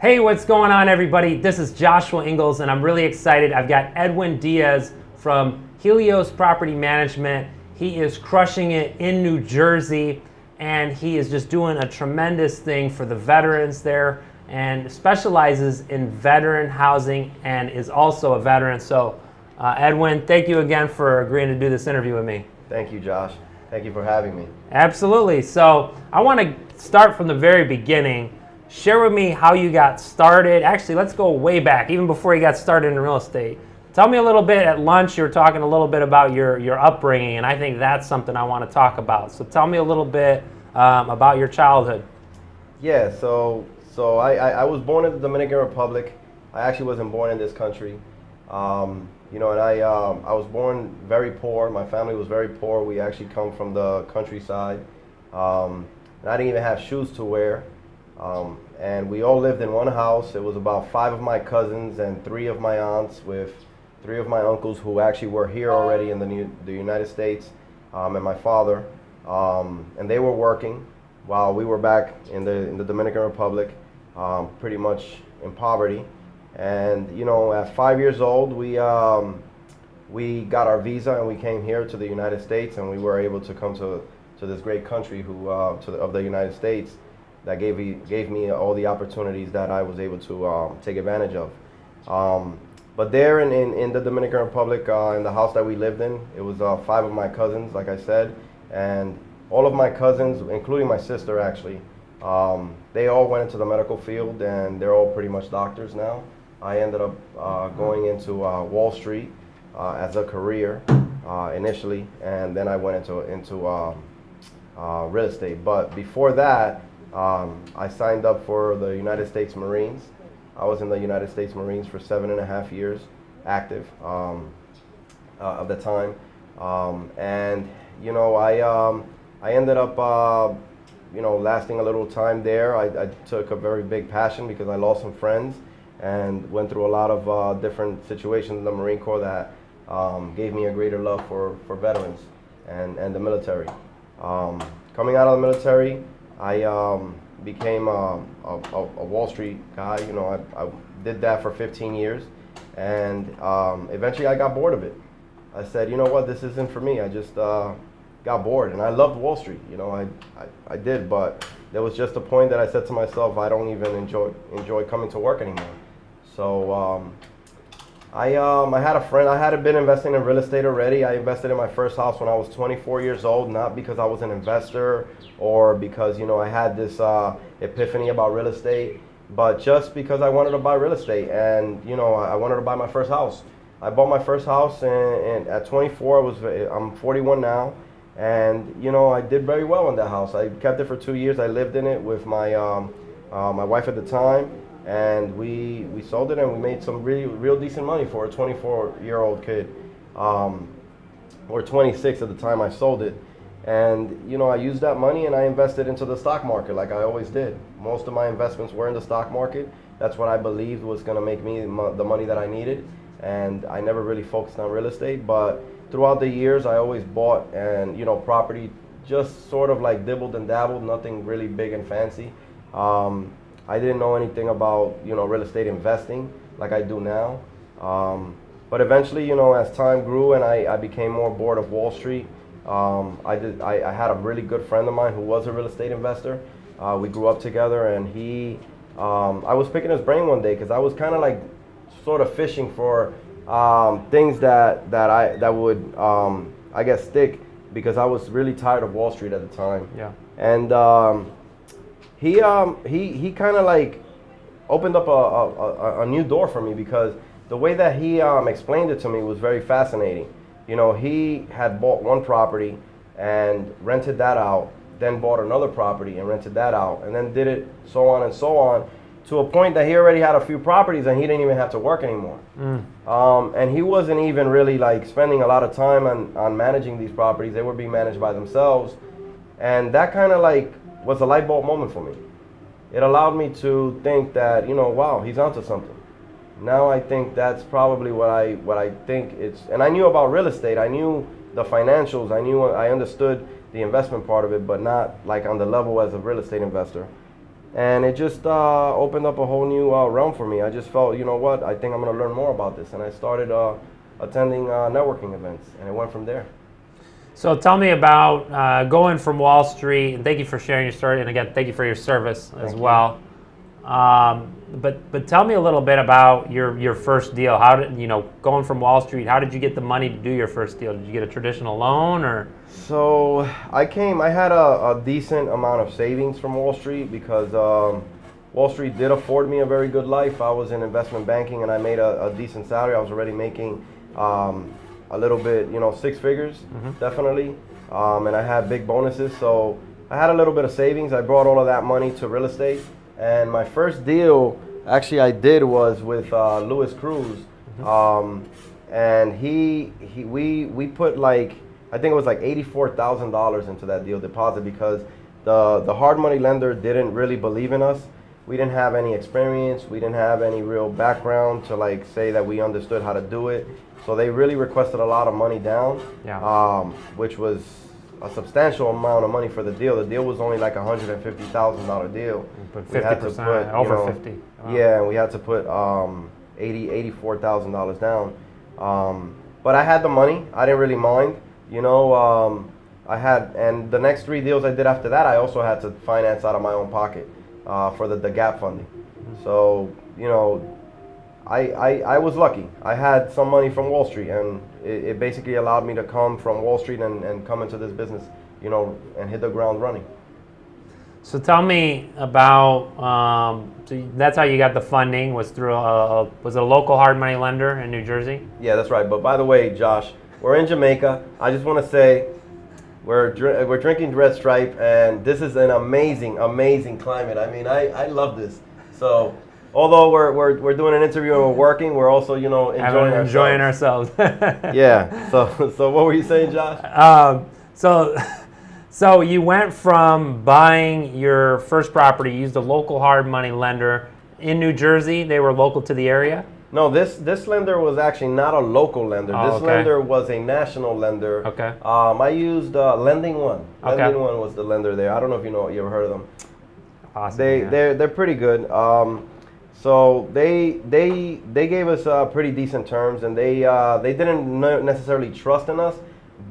Hey, what's going on, everybody? This is Joshua Ingalls, and I'm really excited. I've got Edwin Diaz from Helios Property Management. He is crushing it in New Jersey, and he is just doing a tremendous thing for the veterans there and specializes in veteran housing and is also a veteran. So, Edwin, thank you again for agreeing to do this interview with me. Thank you, Josh. Thank you for having me. Absolutely. So, I want to start from the very beginning. Share with me how you got started. Actually, let's go way back, even before you got started in real estate. Tell me a little bit. At lunch, you were talking a little bit about your upbringing, and I think that's something I want to talk about. So tell me a little bit about your childhood. Yeah, so I was born in the Dominican Republic. I actually wasn't born in this country. And I was born very poor. My family was very poor. We actually come from the countryside. And I didn't even have shoes to wear. And we all lived in one house. It was about 5 of my cousins and 3 of my aunts with 3 of my uncles who actually were here already in the United States, and my father. And they were working while we were back in the Dominican Republic, pretty much in poverty. And at 5 years old, we got our visa and we came here to the United States, and we were able to come to this great country of the United States. That gave me all the opportunities that I was able to take advantage of. But there in the Dominican Republic, in the house that we lived in, it was 5 of my cousins, like I said, and all of my cousins, including my sister actually, they all went into the medical field, and they're all pretty much doctors now. I ended up going into Wall Street as a career initially, and then I went into real estate. But before that, I signed up for the United States Marines. I was in the United States Marines for 7.5 years, active of the time. I ended up, lasting a little time there. I took a very big passion because I lost some friends and went through a lot of different situations in the Marine Corps that gave me a greater love for veterans and the military. Coming out of the military, I became a Wall Street guy. I did that for 15 years, and eventually I got bored of it. I said, you know what, this isn't for me. I just got bored, and I loved Wall Street. I did, but there was just a point that I said to myself, I don't even enjoy coming to work anymore. So I had a friend. I had been investing in real estate already. I invested in my first house when I was 24 years old, not because I was an investor or because I had this epiphany about real estate, but just because I wanted to buy real estate, and I wanted to buy my first house. I bought my first house, and at 24, I'm 41 now, and I did very well in that house. I kept it for 2 years. I lived in it with my wife at the time. And we sold it, and we made some real decent money for a 24-year-old kid, or 26 at the time I sold it. And I used that money and I invested into the stock market like I always did. Most of my investments were in the stock market. That's what I believed was going to make me the money that I needed. And I never really focused on real estate. But throughout the years, I always bought and property, just sort of like dibbled and dabbled, nothing really big and fancy. I didn't know anything about real estate investing like I do now, but eventually as time grew and I became more bored of Wall Street, I had a really good friend of mine who was a real estate investor. We grew up together, and I was picking his brain one day because I was kind of like sort of fishing for things that would I guess stick, because I was really tired of Wall Street at the time. Yeah. And he kind of like opened up a new door for me, because the way that he explained it to me was very fascinating. He had bought one property and rented that out, then bought another property and rented that out, and then did it so on and so on, to a point that he already had a few properties and he didn't even have to work anymore. And he wasn't even really like spending a lot of time on managing these properties. They were being managed by themselves. And that kind of like was a light bulb moment for me. It allowed me to think that, wow, he's onto something. Now I think that's probably what I think it's, and I knew about real estate. I knew the financials. I understood the investment part of it, but not like on the level as a real estate investor. And it just opened up a whole new realm for me. I just felt, you know what, I think I'm going to learn more about this. And I started attending networking events, and it went from there. So tell me about going from Wall Street, and thank you for sharing your story, and again, thank you for your service as well. But tell me a little bit about your first deal. How did going from Wall Street? How did you get the money to do your first deal? Did you get a traditional loan or? So I had a decent amount of savings from Wall Street because Wall Street did afford me a very good life. I was in investment banking and I made a decent salary. I was already making a little bit, six figures, definitely. And I had big bonuses. So I had a little bit of savings. I brought all of that money to real estate. And my first deal actually I did was with Louis Cruz. And we put I think it was like $84,000 into that deal deposit because the hard money lender didn't really believe in us. We didn't have any experience. We didn't have any real background to say that we understood how to do it. So they really requested a lot of money down, which was a substantial amount of money for the deal. The deal was only like $150,000 deal. But 50%, over 50. Wow. Yeah, and we had to put $84,000 down. But I had the money. I didn't really mind. And the next three deals I did after that, I also had to finance out of my own pocket for the gap funding. So, I was lucky. I had some money from Wall Street, and it basically allowed me to come from Wall Street and come into this business, and hit the ground running. So tell me about, so that's how you got the funding, was through was it a local hard money lender in New Jersey? Yeah, that's right. But by the way, Josh, we're in Jamaica. I just want to say we're drinking Red Stripe, and this is an amazing, amazing climate. I mean, I love this. So although we're doing an interview and we're working, we're also, enjoying ourselves. Yeah. So what were you saying, Josh? So you went from buying your first property, you used a local hard money lender in New Jersey. They were local to the area? No, this lender was actually not a local lender. This lender was a national lender. Okay. I used Lending One. Okay. Lending One was the lender there. I don't know if you ever heard of them. Awesome. They're pretty good. So they gave us pretty decent terms, and they didn't necessarily trust in us,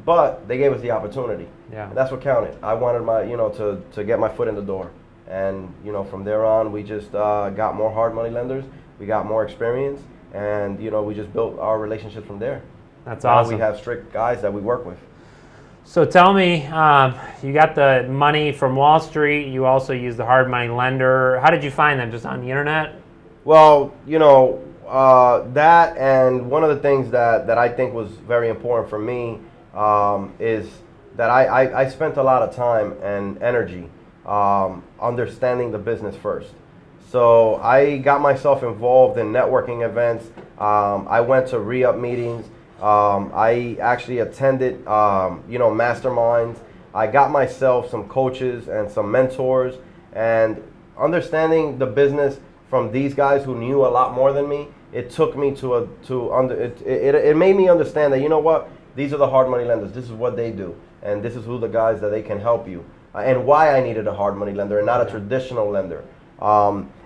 but they gave us the opportunity. Yeah. And that's what counted. I wanted my to get my foot in the door, and from there on we just got more hard money lenders. We got more experience, and we just built our relationship from there. That's awesome. Now we have strict guys that we work with. So tell me, you got the money from Wall Street. You also used the hard money lender. How did you find them? Just on the internet? Well, that, and one of the things that I think was very important for me is that I spent a lot of time and energy understanding the business first. So I got myself involved in networking events. I went to re-up meetings. I actually attended, masterminds. I got myself some coaches and some mentors, and understanding the business from these guys who knew a lot more than me. It took me it made me understand that these are the hard money lenders. This is what they do, and this is who the guys that they can help you, and why I needed a hard money lender and not a traditional lender.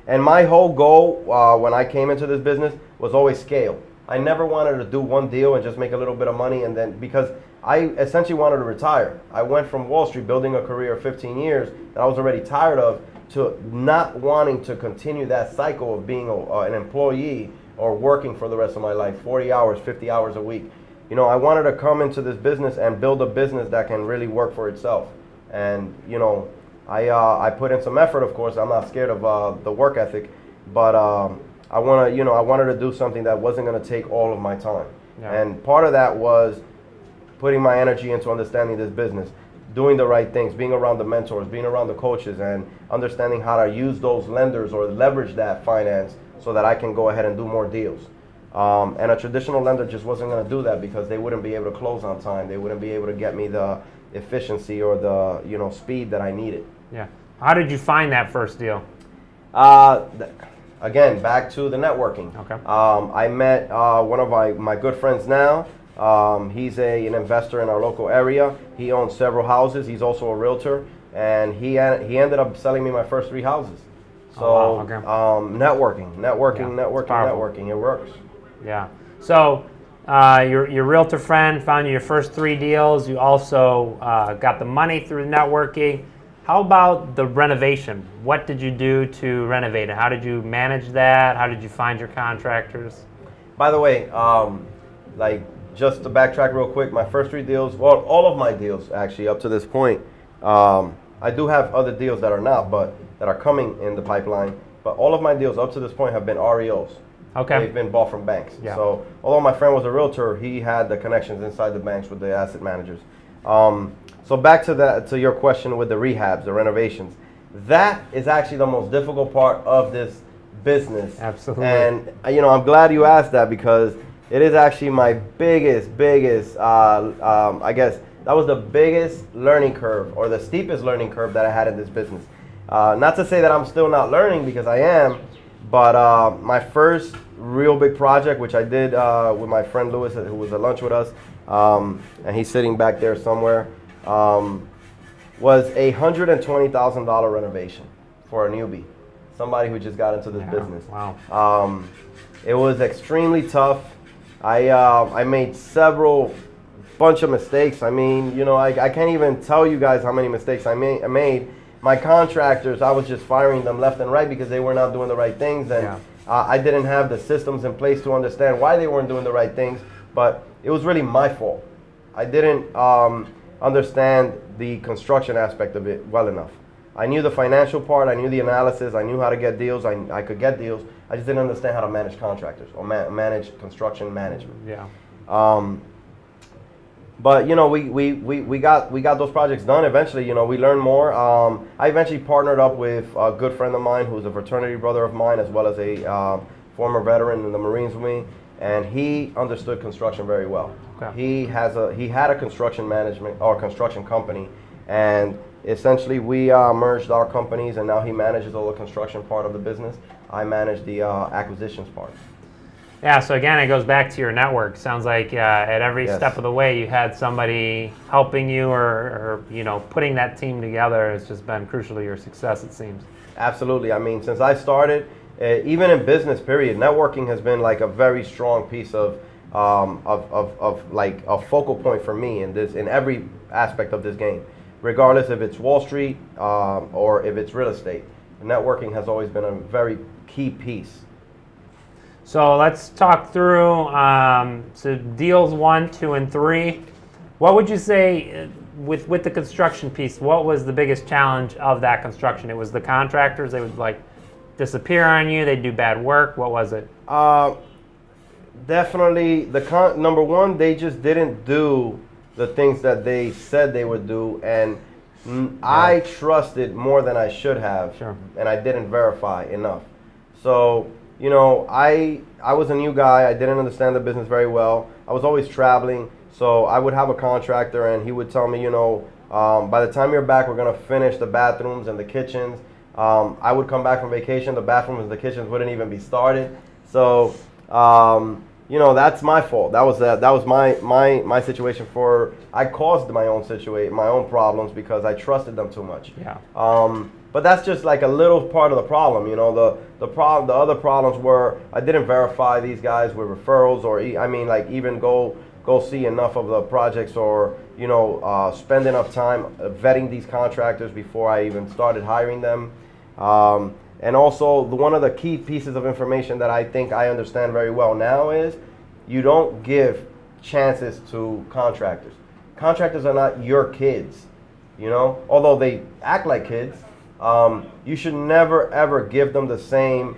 And my whole goal when I came into this business was always scale. I never wanted to do one deal and just make a little bit of money, and then, because I essentially wanted to retire. I went from Wall Street, building a career of 15 years that I was already tired of, to not wanting to continue that cycle of being an employee or working for the rest of my life, 40 hours, 50 hours a week. I wanted to come into this business and build a business that can really work for itself. And, I put in some effort, of course. I'm not scared of the work ethic, but I wanted to do something that wasn't going to take all of my time. Yeah. And part of that was putting my energy into understanding this business, doing the right things, being around the mentors, being around the coaches, and understanding how to use those lenders or leverage that finance so that I can go ahead and do more deals. And a traditional lender just wasn't going to do that because they wouldn't be able to close on time. They wouldn't be able to get me the efficiency or the speed that I needed. Yeah. How did you find that first deal? Again, back to the networking. Okay. I met one of my good friends now. He's an investor in our local area. He owns several houses. He's also a realtor, and he ended up selling me my first 3 houses. So Oh, wow. Okay. networking. It works. Yeah. So your realtor friend found you your first 3 deals. You also got the money through networking. How about the renovation? What did you do to renovate it? How did you manage that? How did you find your contractors? By the way, like just to backtrack real quick, my first 3 deals, well, all of my deals actually up to this point, I do have other deals that are not, but that are coming in the pipeline. But all of my deals up to this point have been REOs. Okay. They've been bought from banks. Yeah. So although my friend was a realtor, he had the connections inside the banks with the asset managers. So back to your question with the rehabs, the renovations. That is actually the most difficult part of this business. Absolutely. And I'm glad you asked that, because it is actually my biggest, I guess that was the biggest learning curve, or the steepest learning curve that I had in this business. Not to say that I'm still not learning, because I am, but my first real big project, which I did with my friend Lewis, who was at lunch with us, and he's sitting back there somewhere, was a $120,000 renovation for a newbie, somebody who just got into this business. Wow. It was extremely tough. I made bunch of mistakes. I mean, I can't even tell you guys how many mistakes I made. My contractors, I was just firing them left and right because they were not doing the right things, and I didn't have the systems in place to understand why they weren't doing the right things. But it was really my fault. I didn't understand the construction aspect of it well enough. I knew the financial part, I knew the analysis, I knew how to get deals, I could get deals. I just didn't understand how to manage contractors or manage construction management. Yeah. But we got those projects done eventually. We learned more. I eventually partnered up with a good friend of mine who's a fraternity brother of mine, as well as a former veteran in the Marines with me, and he understood construction very well. Okay. He had a construction management or construction company, and essentially we merged our companies, and now he manages all the construction part of the business. I manage the acquisitions part. Yeah, so again, it goes back to your network. Sounds like at every step of the way you had somebody helping you, or putting that team together has just been crucial to your success, it seems. Absolutely. I mean, since I started, even in business period, networking has been like a very strong piece of like a focal point for me in every aspect of this game, regardless if it's Wall Street or if it's real estate. Networking has always been a very key piece. So let's talk through so deals 1, 2, and 3. What would you say with the construction piece? What was the biggest challenge of that construction? It was the contractors. They would disappear on you. They'd do bad work. What was it? Definitely number one, they just didn't do the things that they said they would do, and I trusted more than I should have. Sure. And I didn't verify enough. So I was a new guy. I didn't understand the business very well. I was always traveling, so I would have a contractor, and he would tell me, by the time you're back, we're gonna finish the bathrooms and the kitchens. I would come back from vacation, the bathrooms and the kitchens wouldn't even be started. So that's my fault. That was my situation. I caused my own problems because I trusted them too much. Yeah. But that's just like a little part of the problem. The other problems were I didn't verify these guys with referrals, or even go see enough of the projects, or spend enough time vetting these contractors before I even started hiring them. And also, one of the key pieces of information that I think I understand very well now is you don't give chances to contractors. Contractors are not your kids, although they act like kids. You should never ever give them the same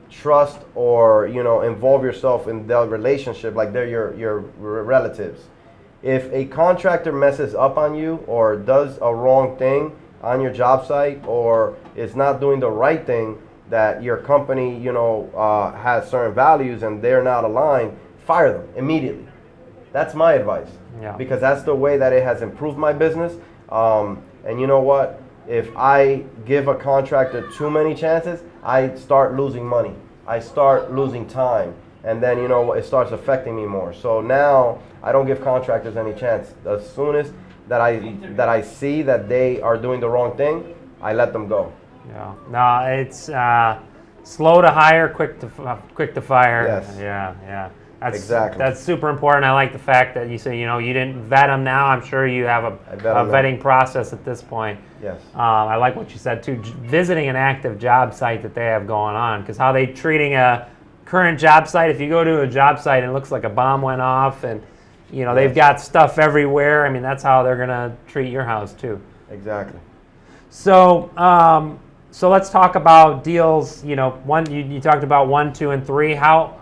trust, or involve yourself in their relationship like they're your relatives. If a contractor messes up on you, or does a wrong thing on your job site, or is not doing the right thing, that your company has certain values and they're not aligned, fire them immediately. That's my advice. Yeah. Because that's the way that it has improved my business. And you know what? If I give a contractor too many chances, I start losing money. I start losing time. And then, it starts affecting me more. So now I don't give contractors any chance. As soon as that I see that they are doing the wrong thing, I let them go. Yeah. No, it's slow to hire, quick to fire. Yes. Yeah, yeah. Exactly. That's super important. I like the fact that you say, you didn't vet them now. I'm sure you have a vetting process at this point. Yes. I like what you said too. Visiting an active job site that they have going on, because how they treating a current job site. If you go to a job site and it looks like a bomb went off, and they've got stuff everywhere. I mean, that's how they're gonna treat your house too. Exactly. So, so let's talk about deals. You talked about 1, 2, and 3. How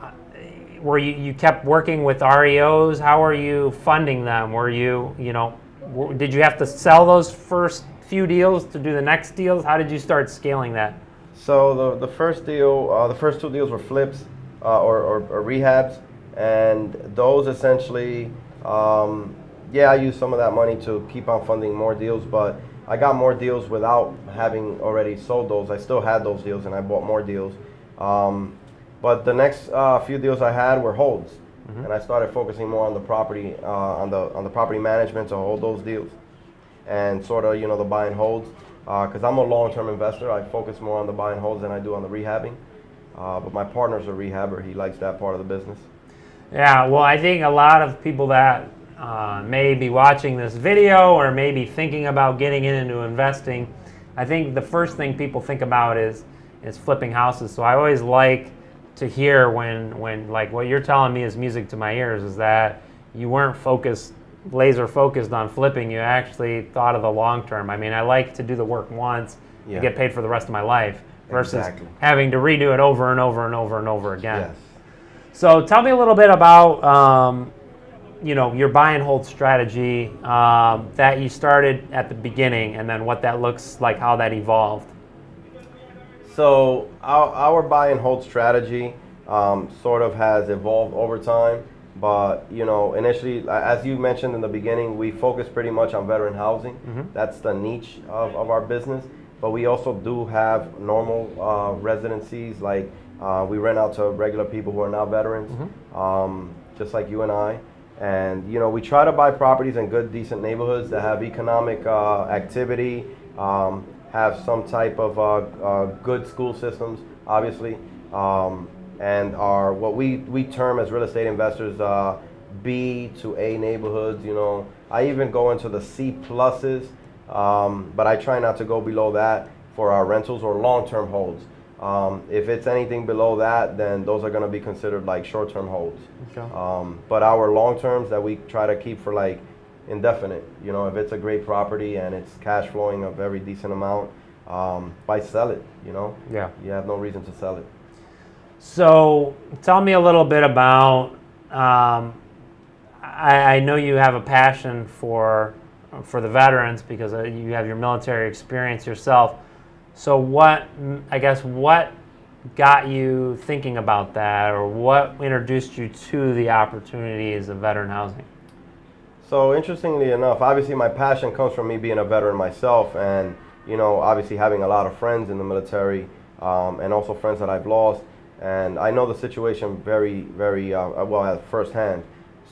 were you kept working with REOs? How are you funding them? Were you, did you have to sell those first few deals to do the next deals? How did you start scaling that? So the first deal, the first 2 deals were flips or rehabs, and those essentially, I used some of that money to keep on funding more deals, but I got more deals without having already sold those. I still had those deals, and I bought more deals. But the next few deals I had were holds, and I started focusing more on the property, on the property management to hold those deals, and sort of the buy and holds. Because I'm a long-term investor, I focus more on the buy and holds than I do on the rehabbing. But my partner's a rehabber; he likes that part of the business. Yeah, well, I think a lot of people that may be watching this video or maybe thinking about getting into investing, I think the first thing people think about is flipping houses. So I always like to hear when like what you're telling me is music to my ears, is that you weren't laser focused on flipping. You actually thought of the long term. I mean, I like to do the work once and get paid for the rest of my life versus having to redo it over and over and over and over again. Yes. So tell me a little bit about your buy and hold strategy that you started at the beginning, and then what that looks like, how that evolved. So our buy and hold strategy sort of has evolved over time, but initially, as you mentioned in the beginning, we focus pretty much on veteran housing. That's the niche of our business, but we also do have normal residencies, like we rent out to regular people who are not veterans, just like you and I. And we try to buy properties in good, decent neighborhoods that have economic activity, have some type of good school systems, obviously, and are what we term as real estate investors, B to A neighborhoods. I even go into the C pluses, but I try not to go below that for our rentals or long-term holds. If it's anything below that, then those are going to be considered like short-term holds. Okay. But our long-terms that we try to keep for like indefinite, if it's a great property and it's cash flowing a very decent amount, why sell it? Yeah. You have no reason to sell it. So tell me a little bit about, I know you have a passion for the veterans because you have your military experience yourself. So what got you thinking about that, or what introduced you to the opportunities of veteran housing? So interestingly enough, obviously my passion comes from me being a veteran myself, and obviously having a lot of friends in the military, and also friends that I've lost, and I know the situation very, very well at firsthand.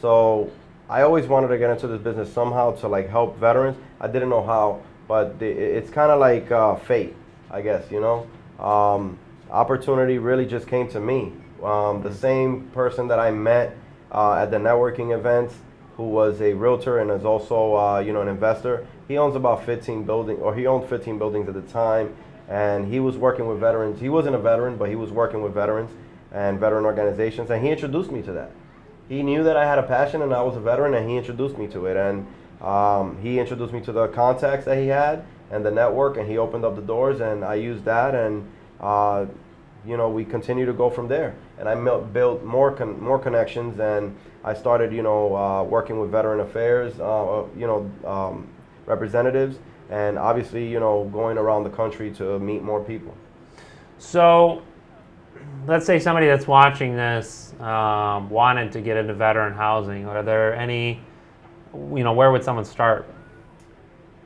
So I always wanted to get into this business somehow to like help veterans. I didn't know how, but it's kind of like fate, I guess. Opportunity really just came to me. The same person that I met at the networking events, who was a realtor and is also an investor. He owns about 15 buildings, or he owned 15 buildings at the time, and he was working with veterans. He wasn't a veteran, but he was working with veterans and veteran organizations, and he introduced me to that. He knew that I had a passion and I was a veteran, and he introduced me to it. And he introduced me to the contacts that he had and the network, and he opened up the doors, and I used that, and we continue to go from there. And I built more connections, and I started working with veteran affairs representatives, and obviously going around the country to meet more people. So let's say somebody that's watching this wanted to get into veteran housing. Are there any, where would someone start?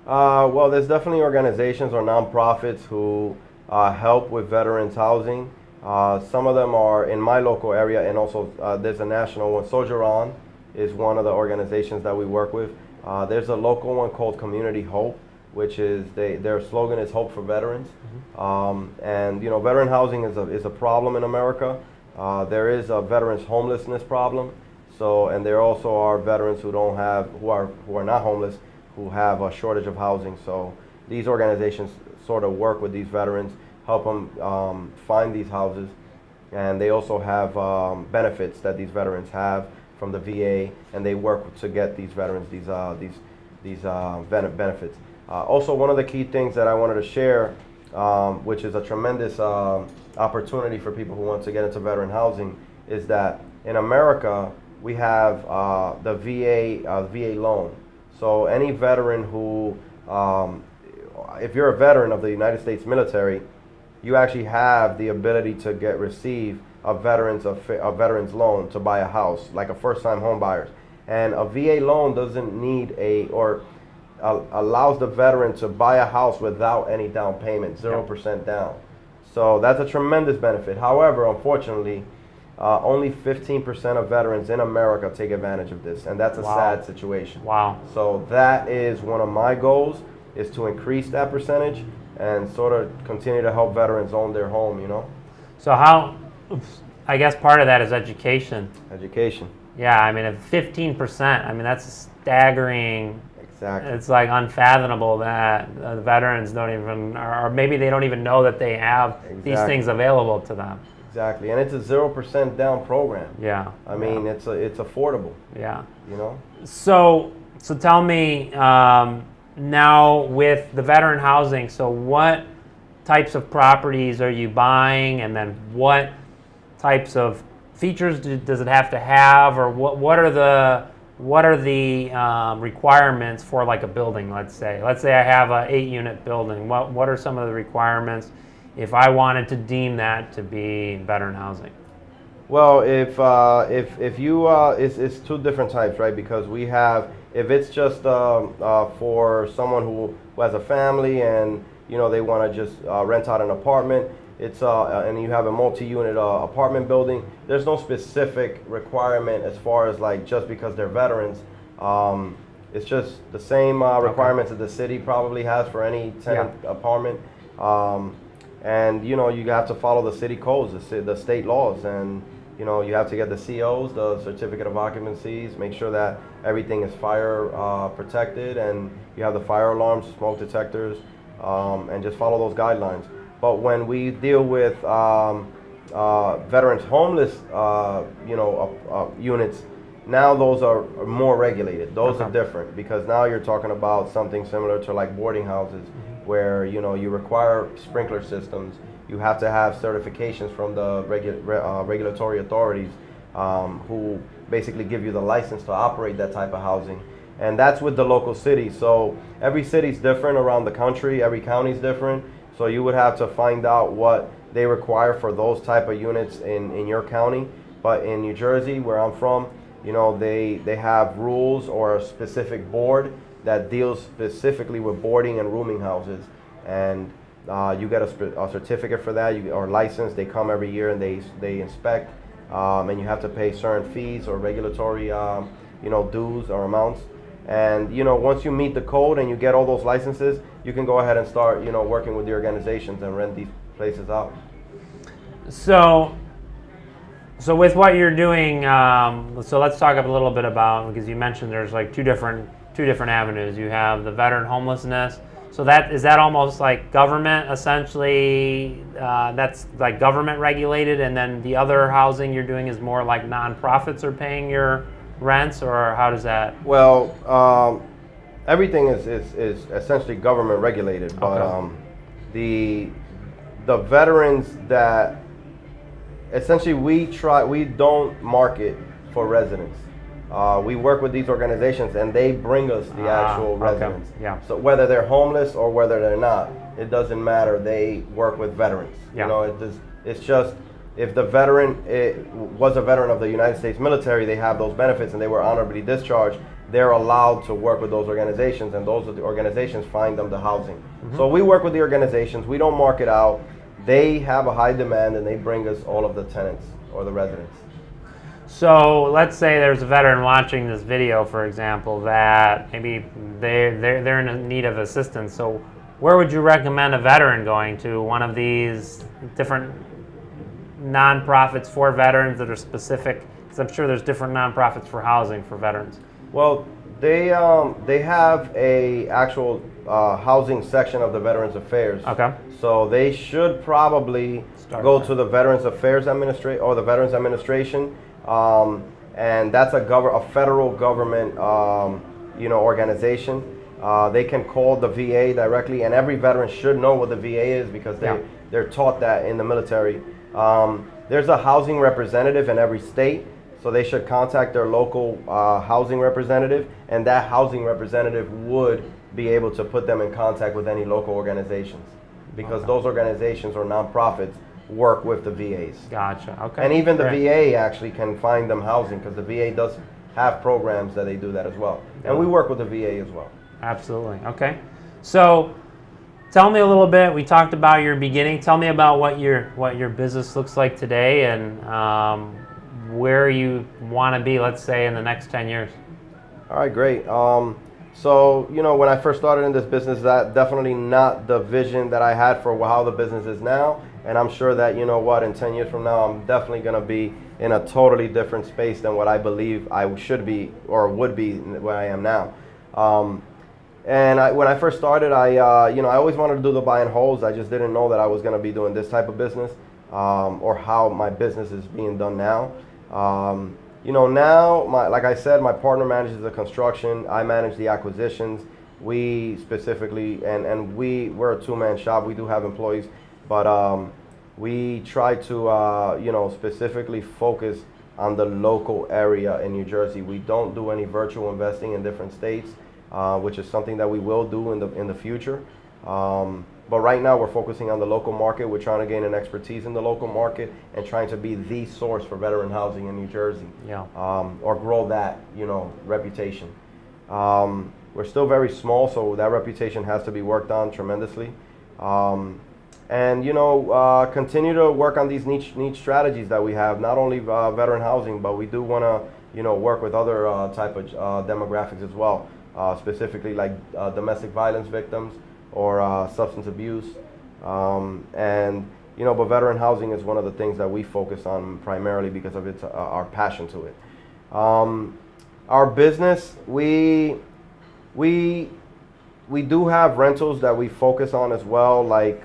Well, there's definitely organizations or nonprofits who help with veterans housing. Some of them are in my local area, and also there's a national one. Soldier On is one of the organizations that we work with. There's a local one called Community Hope which is their slogan is Hope for Veterans. And veteran housing is a problem in America. There is a veterans homelessness problem. So, and there also are veterans who are not homeless, who have a shortage of housing. So these organizations sort of work with these veterans, help them find these houses, and they also have benefits that these veterans have from the VA, and they work to get these veterans these benefits. Also, one of the key things that I wanted to share, which is a tremendous opportunity for people who want to get into veteran housing, is that in America we have the VA loan. So any veteran who, if you're a veteran of the United States military, you actually have the ability to receive a veteran's loan to buy a house, like a first-time home buyers. And a VA loan doesn't need allows the veteran to buy a house without any down payment, 0% down. So that's a tremendous benefit. However, unfortunately, only 15% of veterans in America take advantage of this, and that's a sad situation. Wow. So that is one of my goals, is to increase that percentage and sort of continue to help veterans own their home, So I guess part of that is education. Education. Yeah, I mean, if 15%, I mean, that's staggering. Exactly. It's like unfathomable that the veterans don't even, or maybe they don't even know that they have these things available to them. Exactly, and it's a 0% down program. Yeah. I mean, it's affordable. Yeah. So tell me, now with the veteran housing, so what types of properties are you buying, and then what types of features does it have to have, or what are the requirements for like a building? Let's say I have an 8-unit building. What are some of the requirements if I wanted to deem that to be veteran housing? Well, if you it's two different types, right? Because we have, if it's just for someone who has a family and they want to just rent out an apartment, it's and you have a multi-unit apartment building, there's no specific requirement as far as like just because they're veterans. It's just the same requirements that the city probably has for any tenant apartment. And you have to follow the city codes, the state laws, and you have to get the COs, the certificate of occupancies, make sure that everything is fire protected, and you have the fire alarms, smoke detectors, and just follow those guidelines. But when we deal with veterans homeless units, now those are more regulated. Those are different, because now you're talking about something similar to like boarding houses, where you require sprinkler systems. You have to have certifications from the regulatory authorities who basically give you the license to operate that type of housing. And that's with the local city. So every city's different around the country, every county's different. So you would have to find out what they require for those type of units in your county. But in New Jersey, where I'm from, they have rules or a specific board that deals specifically with boarding and rooming houses, and you get a certificate for that, or license. They come every year and they inspect, and you have to pay certain fees or regulatory dues or amounts. And once you meet the code and you get all those licenses, you can go ahead and start working with the organizations and rent these places out. So with what you're doing, so let's talk a little bit about, because you mentioned there's like two different avenues. You have the veteran homelessness. So is that almost like government, essentially? That's like government regulated, and then the other housing you're doing is more like nonprofits are paying your rents, or how does that? Well, everything is essentially government regulated, but the veterans that essentially we don't market for residents. We work with these organizations, and they bring us the actual residents. Yeah. So whether they're homeless or whether they're not, it doesn't matter. They work with veterans. Yeah. It's just, if the veteran was a veteran of the United States military, they have those benefits, and they were honorably discharged, they're allowed to work with those organizations, and those are the organizations find them the housing. Mm-hmm. So we work with the organizations. We don't market out. They have a high demand, and they bring us all of the tenants or the residents. So let's say there's a veteran watching this video, for example, that maybe they're in need of assistance. So where would you recommend a veteran going to? One of these different nonprofits for veterans that are specific? Because I'm sure there's different nonprofits for housing for veterans. Well, they have a actual housing section of the Veterans Affairs. Okay. So they should probably go to the Veterans Affairs Administration or the Veterans Administration, and that's a federal government organization. They can call the VA directly, and every veteran should know what the VA is because they're taught that in the military. There's a housing representative in every state, so they should contact their local housing representative, and that housing representative would be able to put them in contact with any local organizations, because those organizations or nonprofits work with the VAs. Gotcha. Okay. And even the VA actually can find them housing, because the VA does have programs that they do that as well. And we work with the VA as well. Absolutely. Okay. So tell me a little bit. We talked about your beginning. Tell me about what your business looks like today, and where you want to be, let's say, in the next 10 years. All right, great. So, when I first started in this business, that definitely not the vision that I had for how the business is now. And I'm sure that, in 10 years from now, I'm definitely going to be in a totally different space than what I believe I should be or would be where I am now. When I first started, I always wanted to do the buy and holds. I just didn't know that I was going to be doing this type of business, or how my business is being done now. Now, like I said, my partner manages the construction. I manage the acquisitions. We specifically, we're a two-man shop. We do have employees, but we try to, specifically focus on the local area in New Jersey. We don't do any virtual investing in different states, which is something that we will do in the future. But right now we're focusing on the local market. We're trying to gain an expertise in the local market and trying to be the source for veteran housing in New Jersey. Yeah. Or grow that, reputation. We're still very small, so that reputation has to be worked on tremendously. Continue to work on these niche strategies that we have, not only veteran housing, but we do want to, work with other type of demographics as well, specifically like domestic violence victims or substance abuse. But veteran housing is one of the things that we focus on primarily because of our passion to it. Our business, we do have rentals that we focus on as well. Like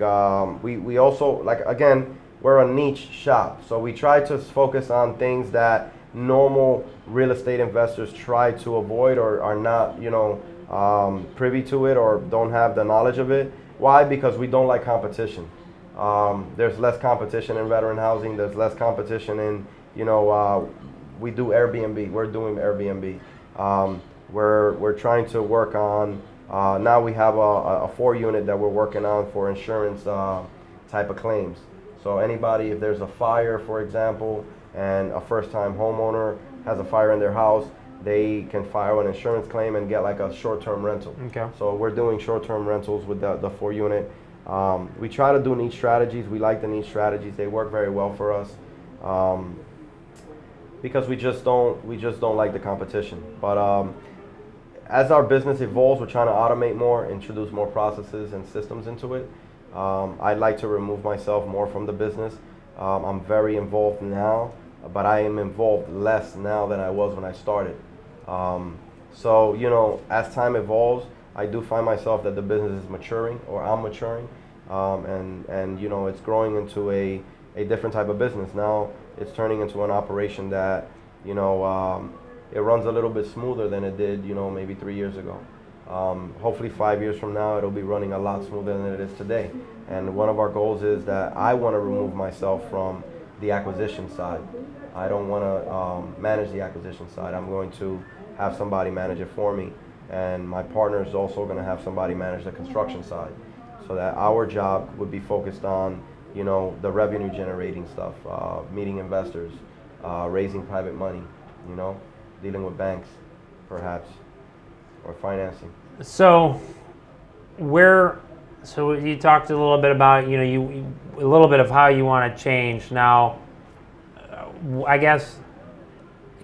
we also, again, we're a niche shop, so we try to focus on things that normal real estate investors try to avoid or are not, privy to it or don't have the knowledge of it. Why? Because we don't like competition. There's less competition in veteran housing. There's less competition in, we do Airbnb. We're doing Airbnb. We're trying to work on, now we have a 4-unit that we're working on for insurance type of claims. So anybody, if there's a fire, for example, and a first-time homeowner has a fire in their house, they can file an insurance claim and get like a short-term rental. Okay. So we're doing short-term rentals with the 4-unit. We try to do niche strategies. We like the niche strategies. They work very well for us, because we just don't like the competition. But as our business evolves, we're trying to automate more, introduce more processes and systems into it. I'd like to remove myself more from the business. I'm very involved now, but I am involved less now than I was when I started. So, as time evolves, I do find myself that the business is maturing, or I'm maturing, and it's growing into a different type of business. Now it's turning into an operation that, it runs a little bit smoother than it did, maybe 3 years ago. Hopefully 5 years from now, it'll be running a lot smoother than it is today. And one of our goals is that I want to remove myself from the acquisition side. I don't want to manage the acquisition side. I'm going to have somebody manage it for me. And my partner is also going to have somebody manage the construction side, so that our job would be focused on, the revenue generating stuff, meeting investors, raising private money, dealing with banks, perhaps, or financing. So you talked a little bit about, a little bit of how you want to change. Now, I guess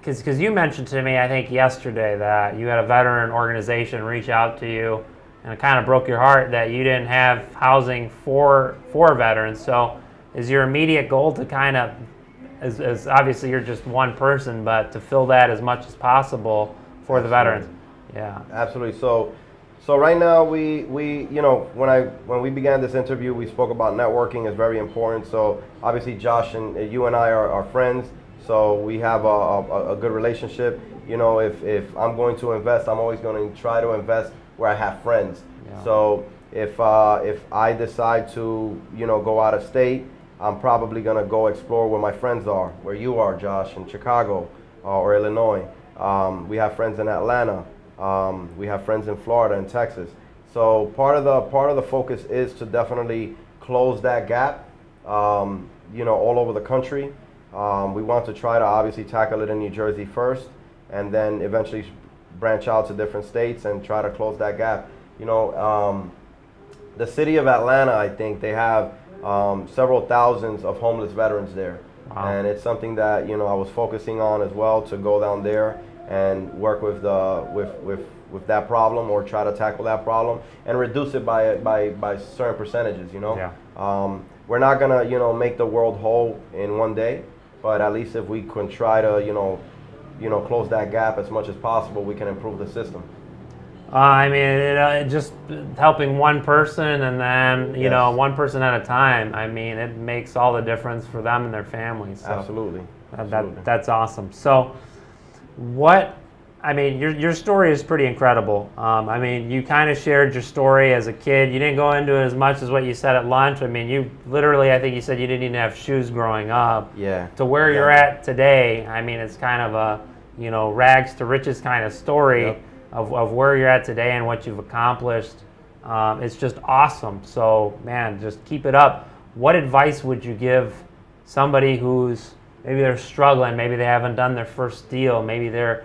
because you mentioned to me, I think yesterday, that you had a veteran organization reach out to you, and it kind of broke your heart that you didn't have housing for veterans. So is your immediate goal to kind of, as obviously you're just one person, but to fill that as much as possible for the veterans? Yeah. Absolutely. So right now we when we began this interview, we spoke about networking is very important. So obviously Josh and you and I are friends. So we have a good relationship. If I'm going to invest, I'm always going to try to invest where I have friends. Yeah. So if I decide to go out of state, I'm probably going to go explore where my friends are, where you are, Josh, in Chicago or Illinois. We have friends in Atlanta. We have friends in Florida and Texas. So part of the focus is to definitely close that gap, all over the country. We want to try to obviously tackle it in New Jersey first, and then eventually branch out to different states and try to close that gap. The city of Atlanta, I think they have several thousands of homeless veterans there. Wow. And it's something that I was focusing on as well, to go down there and work with that problem, or try to tackle that problem and reduce it by certain percentages. Yeah. We're not gonna make the world whole in one day, but at least if we can try to close that gap as much as possible, we can improve the system. I mean, just helping one person, and then Yes. one person at a time. I mean, it makes all the difference for them and their families. So Absolutely. that's awesome. So, your story is pretty incredible. I mean, you kind of shared your story as a kid. You didn't go into it as much as what you said at lunch. I mean, you literally, I think you said you didn't even have shoes growing up. Yeah. To where Yeah. you're at today, I mean, it's kind of a rags to riches kind of story. Yep. Of where you're at today and what you've accomplished. It's just awesome. So, man, just keep it up. What advice would you give somebody who's maybe they're struggling, maybe they haven't done their first deal, maybe they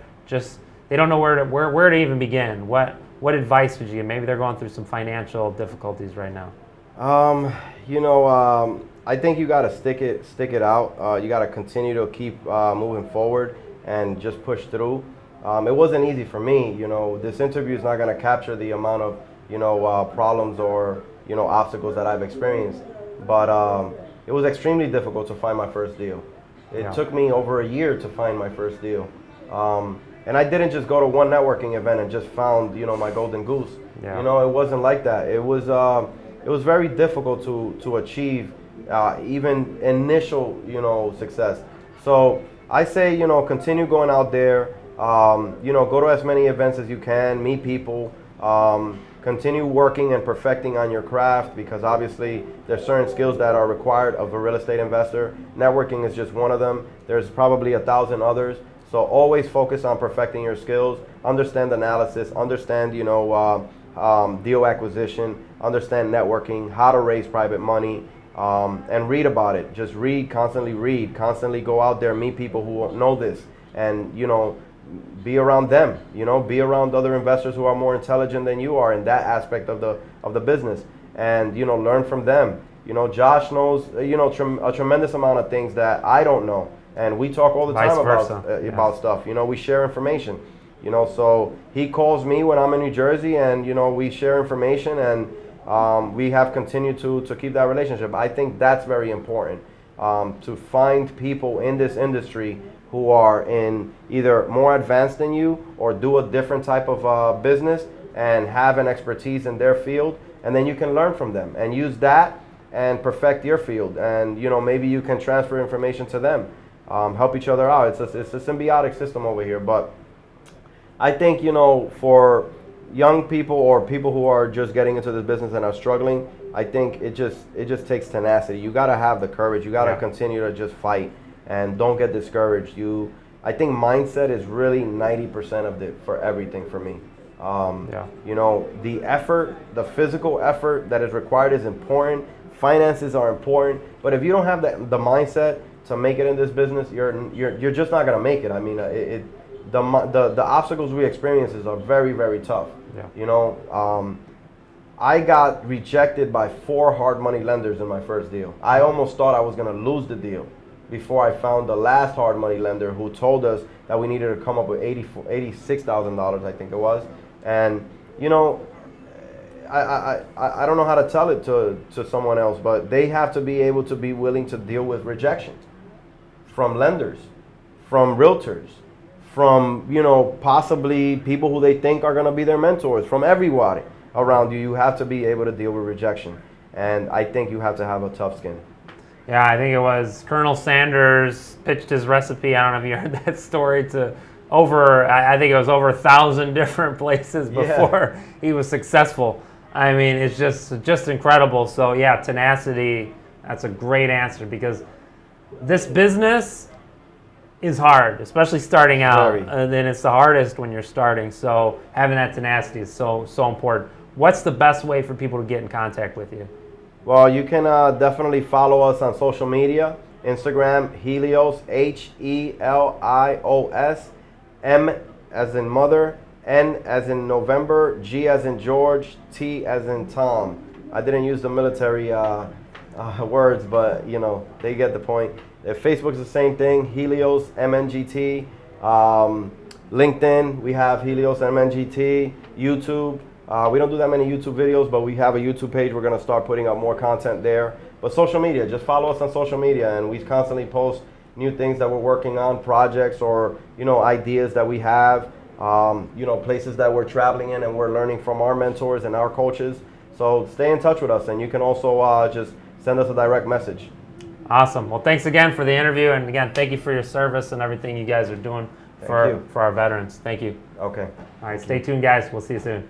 don't know where to even begin? What advice would you give? Maybe they're going through some financial difficulties right now. I think you got to stick it out. You got to continue to keep moving forward and just push through. It wasn't easy for me. This interview is not going to capture the amount of problems or obstacles that I've experienced, but it was extremely difficult to find my first deal. It took me over a year to find my first deal, and I didn't just go to one networking event and just found my golden goose. Yeah. It wasn't like that. It was very difficult to achieve even initial success. So I say continue going out there. Go to as many events as you can, meet people, continue working and perfecting on your craft, because obviously there's certain skills that are required of a real estate investor. Networking is just one of them. There's probably 1,000 others. So always focus on perfecting your skills, understand analysis, understand, deal acquisition, understand networking, how to raise private money, and read about it. Just constantly go out there, meet people who know this, and, be around them, be around other investors who are more intelligent than you are in that aspect of the business, and learn from them. Josh knows a tremendous amount of things that I don't know, and we talk all the Vice time versa. about stuff. We share information. So he calls me when I'm in New Jersey, and we share information, and we have continued to keep that relationship. I think that's very important, to find people in this industry who are in either more advanced than you or do a different type of business and have an expertise in their field, and then you can learn from them and use that and perfect your field, and maybe you can transfer information to them, help each other out. It's a symbiotic system over here. But I think for young people or people who are just getting into this business and are struggling, I think it just takes tenacity. You got to have the courage. You got to continue to just fight. And don't get discouraged. I think mindset is really 90% for everything for me. The effort, the physical effort that is required is important. Finances are important, but if you don't have the mindset to make it in this business, you're just not gonna make it. I mean, the obstacles we experience are very, very tough. Yeah. I got rejected by 4 hard money lenders in my first deal. I almost thought I was gonna lose the deal. before I found the last hard money lender who told us that we needed to come up with $86,000, I think it was. And you know, I don't know how to tell it to someone else, but they have to be able to be willing to deal with rejections from lenders, from realtors, from, you know, possibly people who they think are going to be their mentors, from everybody around you. You have to be able to deal with rejection. And I think you have to have a tough skin. Yeah, I think it was Colonel Sanders pitched his recipe. I don't know if you heard that story to I think it was over 1,000 different places before he was successful. I mean, it's just incredible. So yeah, tenacity, that's a great answer, because this business is hard, especially starting out. And then it's the hardest when you're starting. So having that tenacity is so important. What's the best way for people to get in contact with you? Well, you can definitely follow us on social media. Instagram, Helios, Helios, M as in mother, N as in November, G as in George, T as in Tom. I didn't use the military words, but you know, they get the point. Facebook's the same thing, Helios MNGT. LinkedIn, we have Helios MNGT. YouTube, we don't do that many YouTube videos, but we have a YouTube page. We're gonna start putting up more content there. But social media, just follow us on social media, and we constantly post new things that we're working on, projects, or, you know, ideas that we have, you know, places that we're traveling in and we're learning from our mentors and our coaches. So stay in touch with us, and you can also just send us a direct message. Awesome. Well, thanks again for the interview, and again, thank you for your service and everything you guys are doing for our veterans. Thank you. Okay. All right, stay tuned, guys. We'll see you soon.